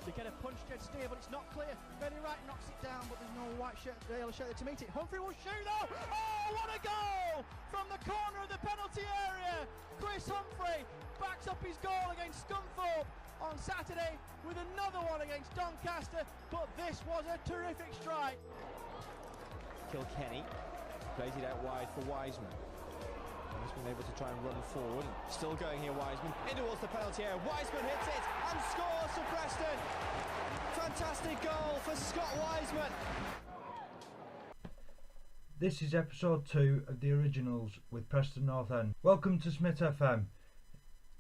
They get a punch against steer, but it's not clear. Benny Wright knocks it down, but there's no white shirt, yellow shirt there to meet it. Humphrey will shoot though. Oh, what a goal from the corner of the penalty area. Chris Humphrey backs up his goal against Scunthorpe on Saturday with another one against Doncaster, but this was a terrific strike. Kilkenny plays it out wide for Wiseman. Wiseman able to try and run forward. Still going here, Wiseman in towards the penalty area. Wiseman hits it and scores for Preston. Fantastic goal for Scott Wiseman. This is episode 2 of the originals with Preston North End. Welcome to Smith FM.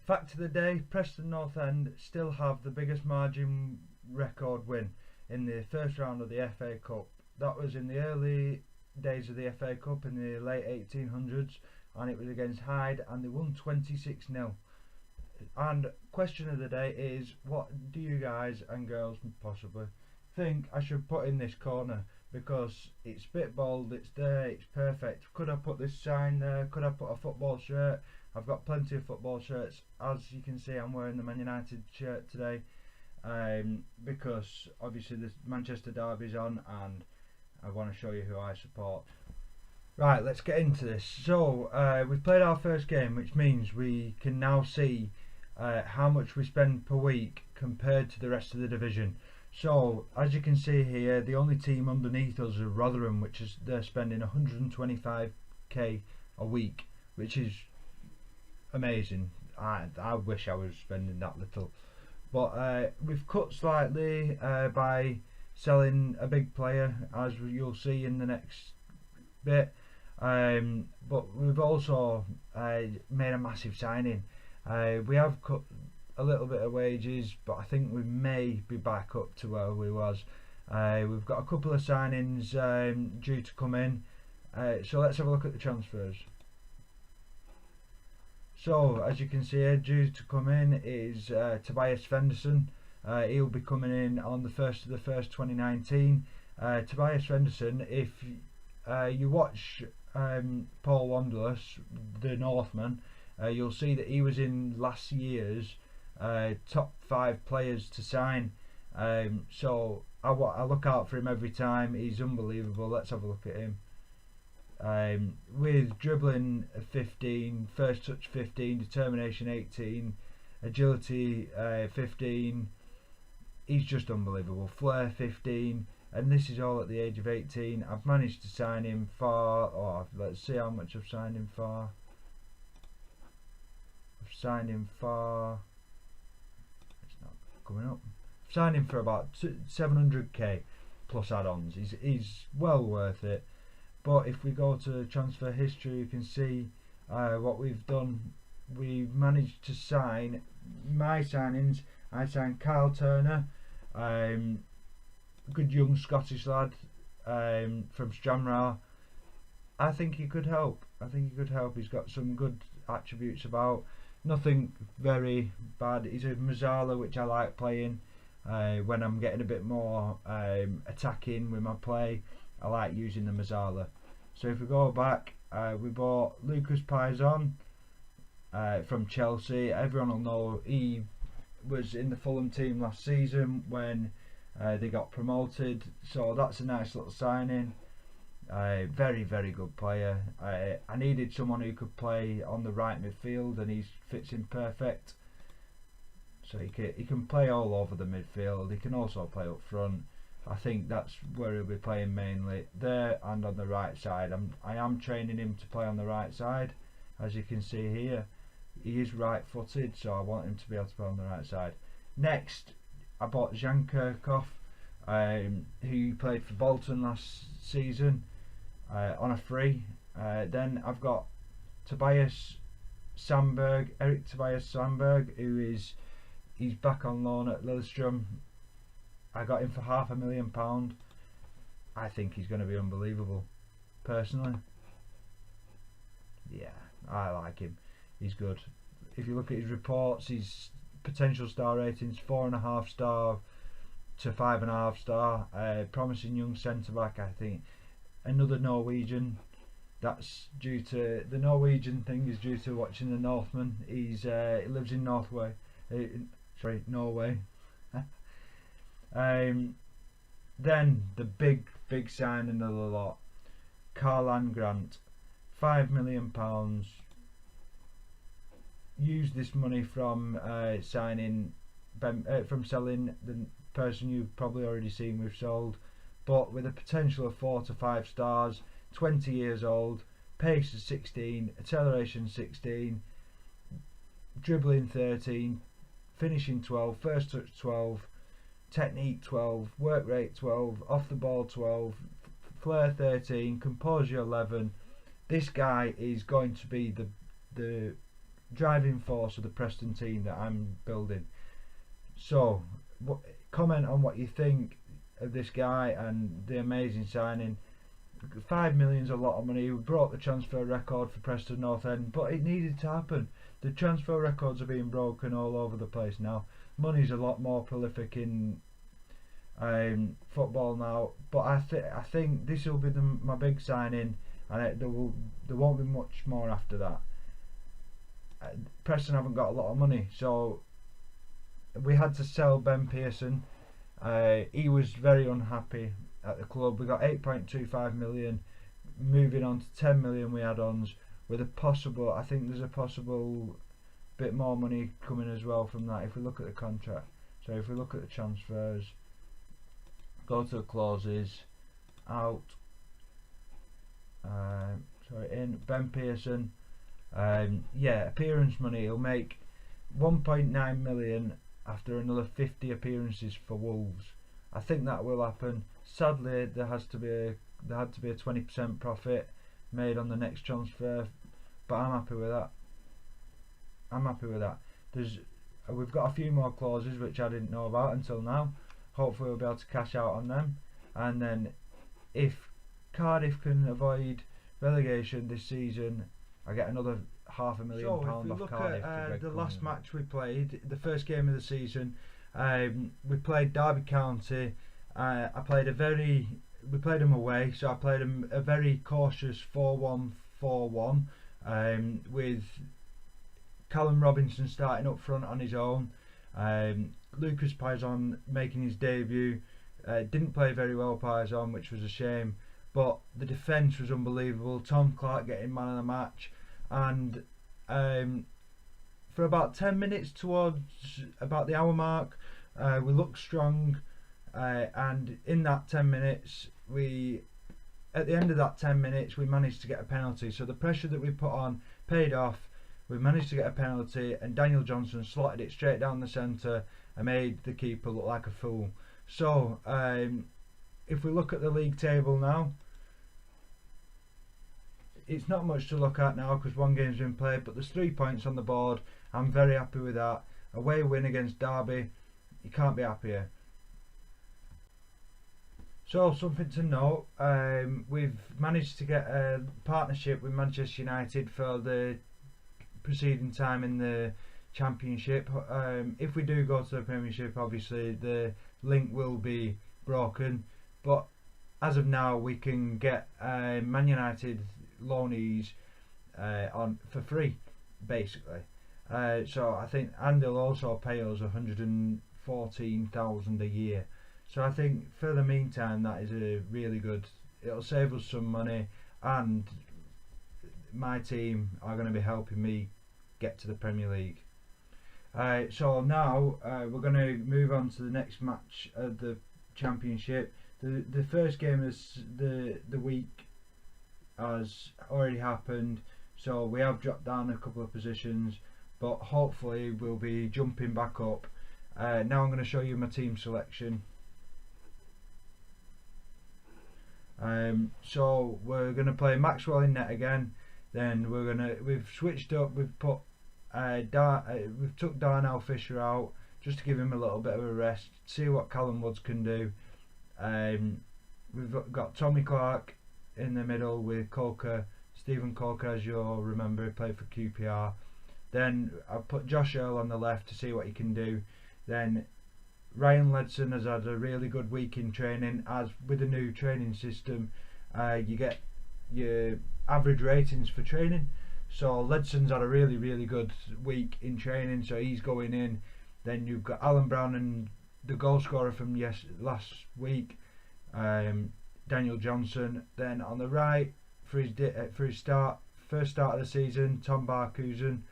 Fact of the day, Preston North End still have the biggest margin record win in the first round of the FA Cup. That was in the early days of the FA Cup in the late 1800s, and it was against Hyde, and they won 26-0. And question of the day is, what do you guys and girls possibly think I should put in this corner? Because it's a bit bold, it's there, it's perfect. Could I put this sign there? Could I put a football shirt? I've got plenty of football shirts. As you can see, I'm wearing the Man United shirt today, because obviously the Manchester derby's on and I want to show you who I support. Right, let's get into this. So we've played our first game, which means we can now see how much we spend per week compared to the rest of the division. So as you can see here, the only team underneath us is Rotherham, which is they're spending 125k a week, which is amazing. I wish I was spending that little, but we've cut slightly by selling a big player, as you'll see in the next bit, but we've also made a massive signing. We have cut a little bit of wages, but I think we may be back up to where we was. We've got a couple of signings due to come in, so let's have a look at the transfers. So as you can see here, due to come in is Tobias Fenderson. He'll be coming in on the 1st of the 1st 2019. Tobias Fenderson, if you watch Paul Wanderless, the Northman, you'll see that he was in last year's top 5 players to sign. So I look out for him every time. He's unbelievable. Let's have a look at him. With dribbling 15, first touch 15, determination 18, agility 15, he's just unbelievable. Flair 15, and this is all at the age of 18. I've managed to sign him for, let's see how much I've signed him for. I've signed him for, it's not coming up. I've signed him for about 700k plus add-ons. He's well worth it. But if we go to transfer history, you can see what we've done. We've managed to sign my signings. I signed Kyle Turner, good young Scottish lad from Stranraer. I think he could help. He's got some good attributes about. Nothing very bad. He's a Mazzala, which I like playing when I'm getting a bit more attacking with my play. I like using the Mazzala. So if we go back, we bought Lucas Pizon from Chelsea. Everyone will know he was in the Fulham team last season when they got promoted. So that's a nice little signing. Very, very good player. I needed someone who could play on the right midfield, and he fits in perfect. So he can play all over the midfield. He can also play up front. I think that's where he'll be playing mainly, there and on the right side. I am training him to play on the right side. As you can see here, he is right footed, so I want him to be able to play on the right side. Next, I bought Jan Kirchhoff, who played for Bolton last season on a free. Then I've got Tobias Sandberg, Eric Tobias Sandberg, he's back on loan at Lillestrøm. I got him for £500,000. I think he's going to be unbelievable, personally. Yeah, I like him. He's good. If you look at his reports, his potential star ratings 4.5 star to 5.5 star. Promising young centre back. I think another Norwegian. That's due to the Norwegian thing is due to watching the Northman. He lives in Norway. Then the big signing of the lot, Karlan Grant, £5 million. Use this money from selling the person you've probably already seen we've sold, but with a potential of 4 to 5 stars, 20 years old, pace is 16, acceleration 16, dribbling 13, finishing 12, first touch 12, technique 12, work rate 12, off the ball 12, flair 13, composure 11. This guy is going to be the driving force of the Preston team that I'm building. So comment on what you think of this guy and the amazing signing. 5 million's a lot of money. We broke the transfer record for Preston North End, but it needed to happen. The transfer records are being broken all over the place now. Money's a lot more prolific in football now, but I think this will be my big signing, and there won't be much more after that. Preston haven't got a lot of money, so we had to sell Ben Pearson. He was very unhappy at the club. We got 8.25 million, moving on to 10 million we add-ons, with a possible, I think there's a possible bit more money coming as well from that if we look at the contract. So if we look at the transfers, go to the clauses, out, in Ben Pearson, yeah, appearance money, he'll make 1.9 million after another 50 appearances for Wolves. I think that will happen. Sadly, there had to be a 20% profit made on the next transfer, but I'm happy with that. We've got a few more clauses which I didn't know about until now. Hopefully we'll be able to cash out on them, and then if Cardiff can avoid relegation this season, I get another £500,000 off Cardiff. So if we look at the last match we played, the first game of the season, we played Derby County. We played them away, so I played them a very cautious 4-1-4-1, with Callum Robinson starting up front on his own. Lucas Payson making his debut. Didn't play very well, Payson, which was a shame, but the defence was unbelievable. Tom Clark getting man of the match, and for about 10 minutes towards about the hour mark, we looked strong, and in that 10 minutes at the end of that 10 minutes we managed to get a penalty. So the pressure that we put on paid off. We managed to get a penalty, and Daniel Johnson slotted it straight down the centre and made the keeper look like a fool. So if we look at the league table now, it's not much to look at now because one game's been played, but there's 3 points on the board. I'm very happy with that. Away win against Derby, you can't be happier. So something to note, we've managed to get a partnership with Manchester United for the preceding time in the Championship. If we do go to the Premiership, obviously the link will be broken, but as of now we can get Man United loanees on for free, basically. So I think, and they'll also pay us 114,000 a year. So I think for the meantime that is a really good. It'll save us some money, and my team are going to be helping me get to the Premier League. So now we're going to move on to the next match of the Championship. The first game is the week has already happened, so we have dropped down a couple of positions, but hopefully we'll be jumping back up. Now I'm going to show you my team selection. So we're going to play Maxwell in net again. Then we've switched up. We've put we've took Darnell Fisher out just to give him a little bit of a rest, see what Callum Woods can do. We've got Tommy Clark in the middle with Coker, Stephen Coker, as you'll remember, he played for QPR. Then I put Josh Earl on the left to see what he can do. Then Ryan Ledson has had a really good week in training. As with the new training system, you get your average ratings for training. So Ledson's had a really good week in training, so he's going in. Then you've got Alan Brown and the goal scorer from last week, Daniel Johnson. Then on the right for his first start of the season, Tom Barkhuizen.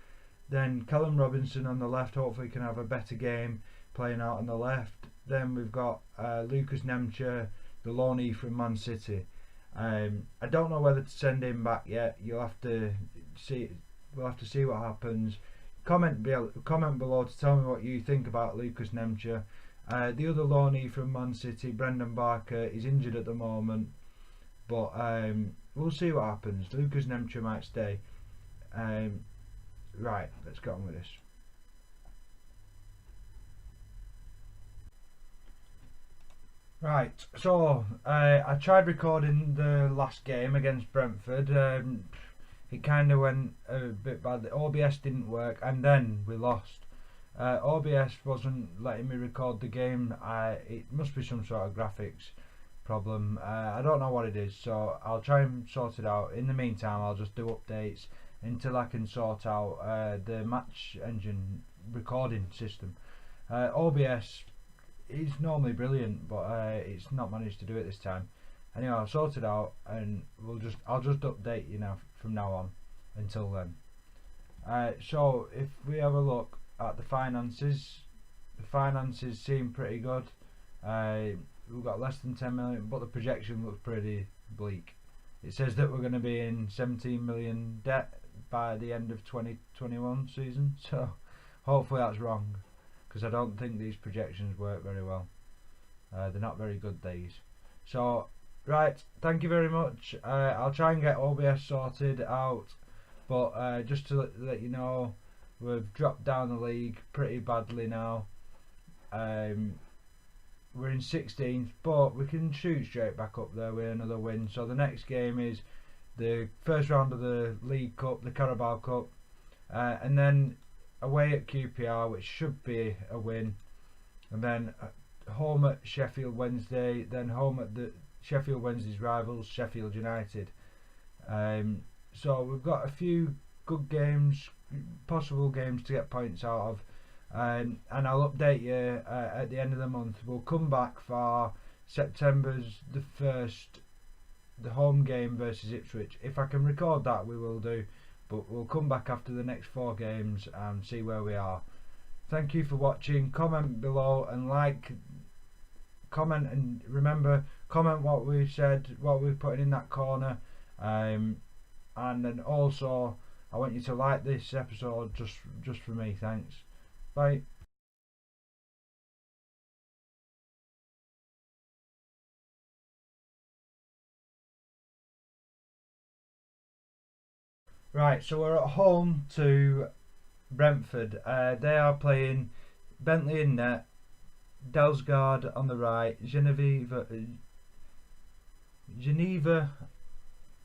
Then Callum Robinson on the left. Hopefully can have a better game playing out on the left. Then we've got Lucas Nemcha, the loanee from Man City. I don't know whether to send him back yet. You'll have to see. We'll have to see what happens. Comment below to tell me what you think about Lucas Nemcha. The other loanee from Man City, Brendan Barker, is injured at the moment, but we'll see what happens. Lucas Nemcha might stay. Right, let's get on with this. Right, so I tried recording the last game against Brentford. It kind of went a bit bad. The OBS didn't work, and then we lost. OBS wasn't letting me record the game. It must be some sort of graphics problem. I don't know what it is, so I'll try and sort it out. In the meantime, I'll just do updates until I can sort out the match engine recording system. OBS is normally brilliant, but it's not managed to do it this time. Anyway, I'll sort it out, and I'll just update you now from now on until then. So if we have a look at the finances seem pretty good. We've got less than 10 million, but the projection looks pretty bleak. It says that we're going to be in 17 million debt by the end of 2021 season, so hopefully that's wrong, because I don't think these projections work very well. They're not very good, these. So right, thank you very much. I'll try and get OBS sorted out, but just to let you know, we've dropped down the league pretty badly now. We're in 16th, but we can shoot straight back up there with another win. So the next game is the first round of the League Cup, the Carabao Cup, and then away at QPR, which should be a win, and then home at Sheffield Wednesday, then home at the Sheffield Wednesday's rivals, Sheffield United. So we've got a few good games, possible games to get points out of, and I'll update you at the end of the month. We'll come back for September's the 1st, the home game versus Ipswich. If I can record that, we will do, but we'll come back after the next 4 games and see where we are. Thank you for watching. Comment below and comment, and remember, comment what we said, what we're putting in that corner, and then also I want you to like this episode just for me. Thanks. Bye. Right, so we're at home to Brentford. They are playing Bentley in net, Delsgaard on the right, Geneva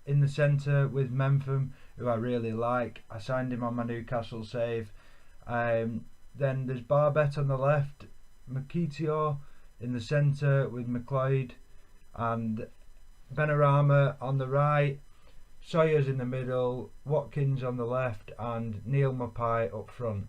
in the centre with Mempham, who I really like. I signed him on my Newcastle save. Then there's Barbet on the left, Makitio in the centre with McLeod, and Benarama on the right, Sawyer's in the middle, Watkins on the left, and Neil Mapai up front.